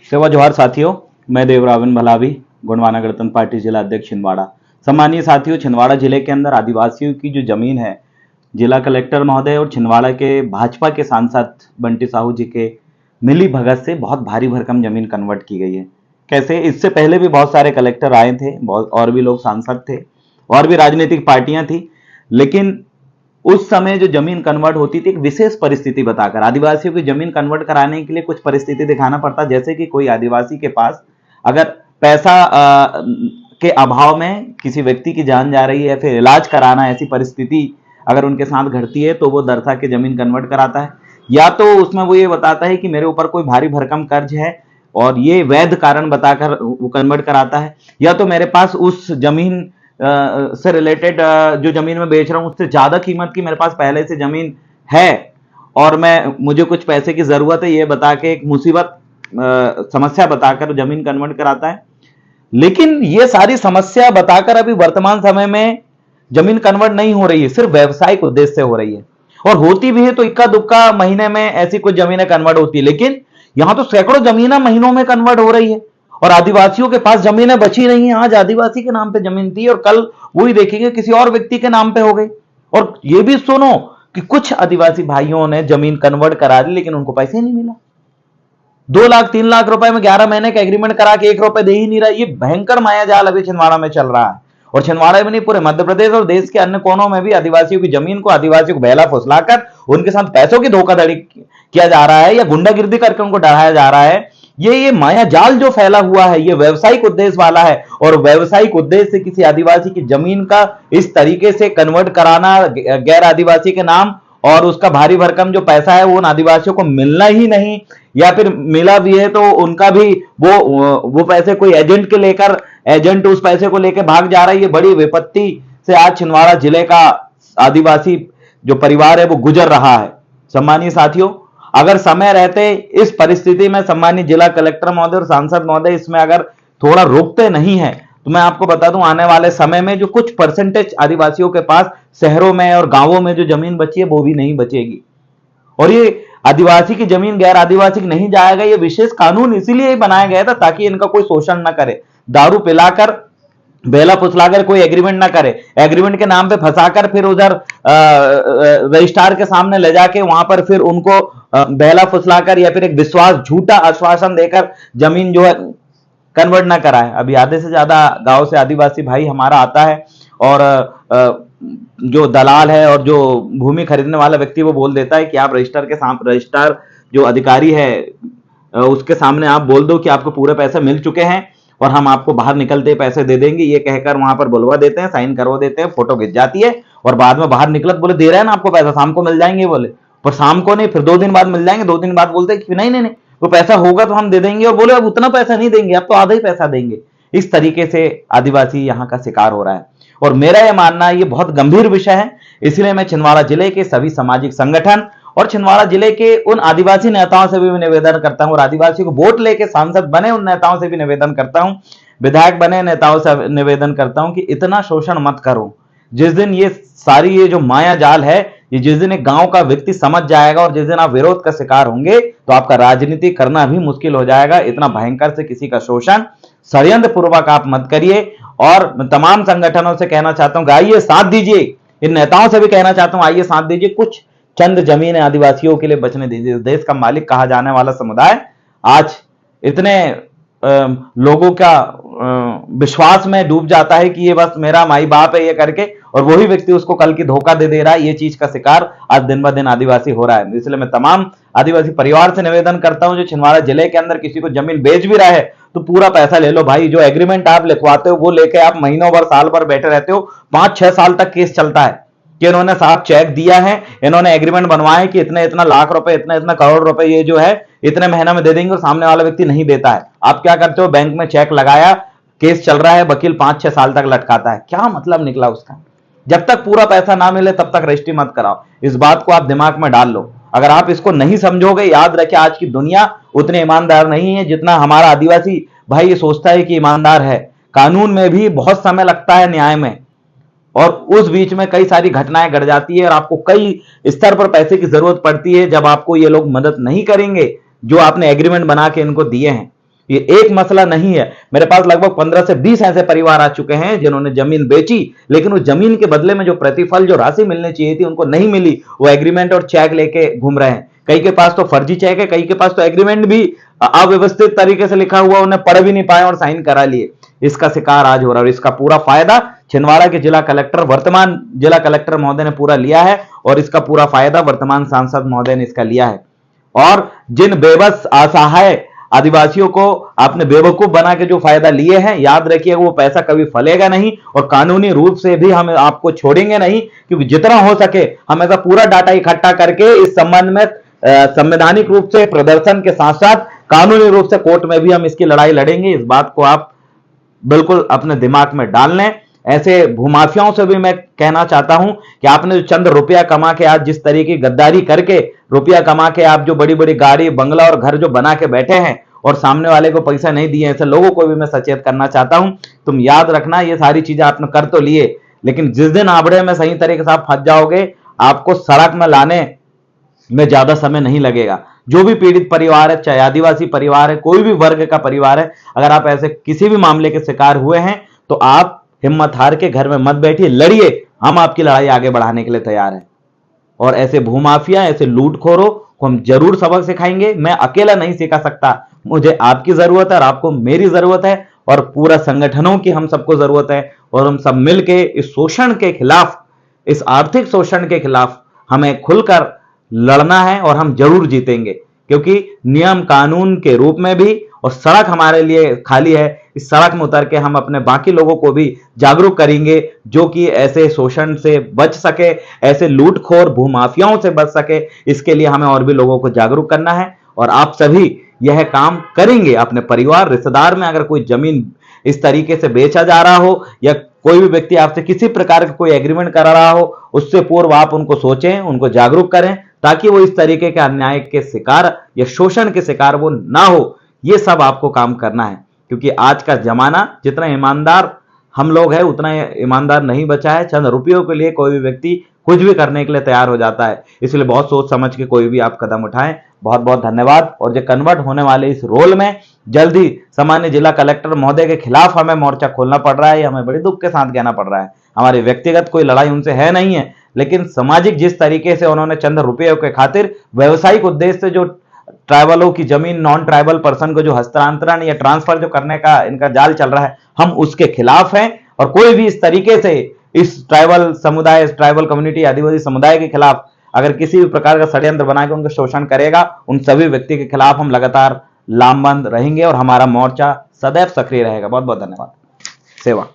सेवा जोहार साथियों, मैं देवरावन भलावी, गोंडवाना गणतंत्र पार्टी जिला अध्यक्ष छिंदवाड़ा। सम्मानीय साथियों, छिंदवाड़ा जिले के अंदर आदिवासियों की जो जमीन है, जिला कलेक्टर महोदय और छिंदवाड़ा के भाजपा के सांसद बंटी साहू जी के मिली भगत से बहुत भारी भरकम जमीन कन्वर्ट की गई है। कैसे? इससे पहले भी बहुत सारे कलेक्टर आए थे, बहुत और भी लोग सांसद थे और भी राजनीतिक पार्टियां थी, लेकिन उस समय जो जमीन कन्वर्ट होती थी एक विशेष परिस्थिति बताकर, आदिवासियों की जमीन कन्वर्ट कराने के लिए कुछ परिस्थिति दिखाना पड़ता, जैसे कि कोई आदिवासी के पास अगर पैसा के अभाव में किसी व्यक्ति की जान जा रही है, फिर इलाज कराना, ऐसी परिस्थिति अगर उनके साथ घटती है तो वो दर्शा के जमीन कन्वर्ट कराता है। या तो उसमें वो ये बताता है कि मेरे ऊपर कोई भारी भरकम कर्ज है और ये वैध कारण बताकर वो कन्वर्ट कराता है, या तो मेरे पास उस जमीन से रिलेटेड जो जमीन में बेच रहा हूं उससे ज्यादा कीमत की मेरे पास पहले से जमीन है और मुझे कुछ पैसे की जरूरत है, ये बता के एक मुसीबत समस्या बताकर जमीन कन्वर्ट कराता है। लेकिन ये सारी समस्या बताकर अभी वर्तमान समय में जमीन कन्वर्ट नहीं हो रही है, सिर्फ व्यवसायिक उद्देश्य से हो रही है। और होती भी है तो इक्का दुक्का महीने में ऐसी कुछ जमीनें कन्वर्ट होती है, लेकिन यहां तो सैकड़ों जमीनें महीनों में कन्वर्ट हो रही है और आदिवासियों के पास जमीनें बची नहीं है। आज आदिवासी के नाम पे जमीन थी और कल वही देखेंगे किसी और व्यक्ति के नाम पे हो गई। और ये भी सुनो कि कुछ आदिवासी भाइयों ने जमीन कन्वर्ट करा दी लेकिन उनको पैसे नहीं मिला। 2 लाख 3 लाख रुपए में 11 महीने का एग्रीमेंट करा के 1 रुपए दे ही नहीं रहा। ये भयंकर माया जाल अभी छिंदवाड़ा में चल रहा है और छिंदवाड़ा में नहीं, पूरे मध्य प्रदेश और देश के अन्य कोनों में भी आदिवासियों की जमीन को, आदिवासियों को बहला फुसलाकर उनके साथ पैसों की धोखाधड़ी किया जा रहा है या गुंडागिर्दी करके उनको डराया जा रहा है। ये माया जाल जो फैला हुआ है ये व्यावसायिक उद्देश्य वाला है और व्यावसायिक उद्देश्य से किसी आदिवासी की जमीन का इस तरीके से कन्वर्ट कराना गैर आदिवासी के नाम, और उसका भारी भरकम जो पैसा है वो उन आदिवासियों को मिलना ही नहीं, या फिर मिला भी है तो उनका भी वो पैसे कोई एजेंट के लेकर, एजेंट उस पैसे को लेकर भाग जा रहा है। ये बड़ी विपत्ति से आज छिंदवाड़ा जिले का आदिवासी जो परिवार है वो गुजर रहा है। सम्मानीय साथियों, अगर समय रहते इस परिस्थिति में सम्मानित जिला कलेक्टर महोदय और सांसद महोदय इसमें अगर थोड़ा रोकते नहीं है तो मैं आपको बता दूं आने वाले समय में जो कुछ परसेंटेज आदिवासियों के पास शहरों में और गांवों में जो जमीन बची है वो भी नहीं बचेगी। और ये आदिवासी की जमीन गैर आदिवासी की नहीं जाएगा, ये विशेष कानून इसीलिए बनाया गया था ताकि इनका कोई शोषण ना करे, दारू पिलाकर बेला फुसलाकर कोई एग्रीमेंट ना करे, एग्रीमेंट के नाम पे फंसाकर फिर उधर रजिस्ट्रार के सामने ले जाके वहां पर फिर उनको बेला फुसलाकर या फिर एक विश्वास झूठा आश्वासन देकर जमीन जो है कन्वर्ट ना कराए। अभी आधे से ज्यादा गांव से आदिवासी भाई हमारा आता है और जो दलाल है और जो भूमि खरीदने वाला व्यक्ति वो बोल देता है कि आप रजिस्ट्रार जो अधिकारी है उसके सामने आप बोल दो कि आपको पूरे पैसे मिल चुके हैं और हम आपको बाहर निकलते पैसे दे देंगे, ये कहकर वहां पर बुलवा देते हैं, साइन करवा देते हैं, फोटो खिंच जाती है और बाद में बाहर निकलत बोले दे रहे हैं ना आपको पैसा, शाम को मिल जाएंगे बोले, पर शाम को नहीं, फिर 2 दिन बाद मिल जाएंगे। 2 दिन बाद बोलते हैं कि नहीं नहीं नहीं वो पैसा होगा तो हम दे देंगे, और बोले अब उतना पैसा नहीं देंगे, अब तो आधा ही पैसा देंगे। इस तरीके से आदिवासी यहाँ का शिकार हो रहा है और मेरा यह मानना है ये बहुत गंभीर विषय है। इसलिए मैं छिंदवाड़ा जिले के सभी सामाजिक संगठन और छिंदवाड़ा जिले के उन आदिवासी नेताओं से भी निवेदन करता हूं और आदिवासी को वोट लेके सांसद बने उन नेताओं से भी निवेदन करता हूं, विधायक बने नेताओं से निवेदन करता हूं कि इतना शोषण मत करो। जिस दिन ये सारी ये जो माया जाल है, ये जिस दिन एक गांव का व्यक्ति समझ जाएगा और जिस दिन आप विरोध का शिकार होंगे तो आपका राजनीति करना भी मुश्किल हो जाएगा। इतना भयंकर से किसी का शोषण षड्यंत्र पूर्वक आप मत करिए। और तमाम संगठनों से कहना चाहता हूं कि आइए साथ दीजिए, इन नेताओं से भी कहना चाहता हूं आइए साथ दीजिए, कुछ चंद जमीन आदिवासियों के लिए बचने दीजिए। देश का मालिक कहा जाने वाला समुदाय आज इतने लोगों का विश्वास में डूब जाता है कि ये बस मेरा माई बाप है ये करके, और वही व्यक्ति उसको कल की धोखा दे रहा है। ये चीज का शिकार आज दिन ब दिन आदिवासी हो रहा है। इसलिए मैं तमाम आदिवासी परिवार से निवेदन करता हूं जो छिंदवाड़ा जिले के अंदर किसी को जमीन बेच भी रहा है तो पूरा पैसा ले लो भाई। जो एग्रीमेंट आप लिखवाते हो वो लेके आप महीनों भर साल भर बैठे रहते हो, 5-6 साल तक केस चलता है कि इन्होंने साहब चेक दिया है, इन्होंने एग्रीमेंट बनवाया है कि इतने इतना लाख रुपए, इतना इतना करोड़ रुपए ये जो है इतने महीना में दे देंगे, और सामने वाला व्यक्ति नहीं देता है। आप क्या करते हो, बैंक में चेक लगाया, केस चल रहा है, वकील 5-6 साल तक लटकाता है। क्या मतलब निकला उसका? जब तक पूरा पैसा ना मिले तब तक रजिस्ट्री मत कराओ। इस बात को आप दिमाग में डाल लो। अगर आप इसको नहीं समझोगे, याद रखिए आज की दुनिया उतनी ईमानदार नहीं है जितना हमारा आदिवासी भाई ये सोचता है कि ईमानदार है। कानून में भी बहुत समय लगता है, न्याय में, और उस बीच में कई सारी घटनाएं घट जाती है और आपको कई स्तर पर पैसे की जरूरत पड़ती है जब आपको ये लोग मदद नहीं करेंगे जो आपने एग्रीमेंट बना के इनको दिए हैं। ये एक मसला नहीं है। मेरे पास लगभग 15 से 20 ऐसे परिवार आ चुके हैं जिन्होंने जमीन बेची, लेकिन उस जमीन के बदले में जो प्रतिफल, जो राशि मिलनी चाहिए थी, उनको नहीं मिली। वो एग्रीमेंट और चेक लेके घूम रहे हैं। कई के पास तो फर्जी चेक है, कई के पास तो एग्रीमेंट भी अव्यवस्थित तरीके से लिखा हुआ, उन्हें पढ़ भी नहीं पाए और साइन करा लिए। इसका शिकार आज हो रहा है और इसका पूरा फायदा छिंदवाड़ा के जिला कलेक्टर, वर्तमान जिला कलेक्टर महोदय ने पूरा लिया है और इसका पूरा फायदा वर्तमान सांसद महोदय ने इसका लिया है। और जिन बेबस असहाय आदिवासियों को आपने बेवकूफ बना के जो फायदा लिए हैं, याद रखिए वो पैसा कभी फलेगा नहीं और कानूनी रूप से भी हम आपको छोड़ेंगे नहीं, क्योंकि जितना हो सके हम ऐसा पूरा डाटा इकट्ठा करके इस संबंध में संवैधानिक रूप से प्रदर्शन के साथ साथ कानूनी रूप से कोर्ट में भी हम इसकी लड़ाई लड़ेंगे। इस बात को आप बिल्कुल अपने दिमाग में डाल लें। ऐसे भूमाफियाओं से भी मैं कहना चाहता हूं कि आपने जो चंद रुपया कमा के आज जिस तरीके की गद्दारी करके रुपया कमा के आप जो बड़ी बड़ी गाड़ी, बंगला और घर जो बना के बैठे हैं और सामने वाले को पैसा नहीं दिए, ऐसे लोगों को भी मैं सचेत करना चाहता हूं। तुम याद रखना, ये सारी चीजें आपने कर तो लिए, लेकिन जिस दिन आबड़े में सही तरीके से आप फंस जाओगे, आपको सड़क में लाने में ज्यादा समय नहीं लगेगा। जो भी पीड़ित परिवार है, चाहे आदिवासी परिवार है, कोई भी वर्ग का परिवार है, अगर आप ऐसे किसी भी मामले के शिकार हुए हैं तो आप हिम्मत हार के घर में मत बैठिए, लड़िए। हम आपकी लड़ाई आगे बढ़ाने के लिए तैयार हैं और ऐसे भूमाफिया, ऐसे लूटखोरों को हम जरूर सबक सिखाएंगे। मैं अकेला नहीं सिखा सकता, मुझे आपकी जरूरत है और आपको मेरी जरूरत है और पूरा संगठनों की हम सबको जरूरत है। और हम सब मिलके इस शोषण के खिलाफ, इस आर्थिक शोषण के खिलाफ हमें खुलकर लड़ना है और हम जरूर जीतेंगे, क्योंकि नियम कानून के रूप में भी और सड़क हमारे लिए खाली है। इस सड़क में उतर के हम अपने बाकी लोगों को भी जागरूक करेंगे, जो कि ऐसे शोषण से बच सके, ऐसे लूटखोर भूमाफियाओं से बच सके। इसके लिए हमें और भी लोगों को जागरूक करना है और आप सभी यह काम करेंगे। अपने परिवार, रिश्तेदार में अगर कोई जमीन इस तरीके से बेचा जा रहा हो या कोई भी व्यक्ति आपसे किसी प्रकार का कोई एग्रीमेंट करा रहा हो, उससे पूर्व आप उनको सोचें, उनको जागरूक करें, ताकि वो इस तरीके के अन्याय के शिकार या शोषण के शिकार वो ना हो। ये सब आपको काम करना है, क्योंकि आज का जमाना, जितना ईमानदार हम लोग हैं उतना ईमानदार नहीं बचा है। चंद रुपयों के लिए कोई भी व्यक्ति कुछ भी करने के लिए तैयार हो जाता है। इसलिए बहुत सोच समझ के कोई भी आप कदम उठाएं। बहुत बहुत धन्यवाद। और जो कन्वर्ट होने वाले इस रोल में जल्दी सामान्य जिला कलेक्टर महोदय के खिलाफ हमें मोर्चा खोलना पड़ रहा है, ये हमें बड़े दुख के साथ कहना पड़ रहा है। हमारी व्यक्तिगत कोई लड़ाई उनसे है नहीं है, लेकिन सामाजिक जिस तरीके से उन्होंने चंद रुपयों के खातिर व्यवसायिक उद्देश्य से जो ट्राइबलों की जमीन नॉन ट्राइबल पर्सन को जो हस्तांतरण या ट्रांसफर जो करने का इनका जाल चल रहा है, हम उसके खिलाफ हैं। और कोई भी इस तरीके से इस ट्राइबल समुदाय, इस ट्राइबल कम्युनिटी, आदिवासी समुदाय के खिलाफ अगर किसी भी प्रकार का षड्यंत्र बना के उनका शोषण करेगा, उन सभी व्यक्ति के खिलाफ हम लगातार लामबंद रहेंगे और हमारा मोर्चा सदैव सक्रिय रहेगा। बहुत बहुत धन्यवाद। सेवा।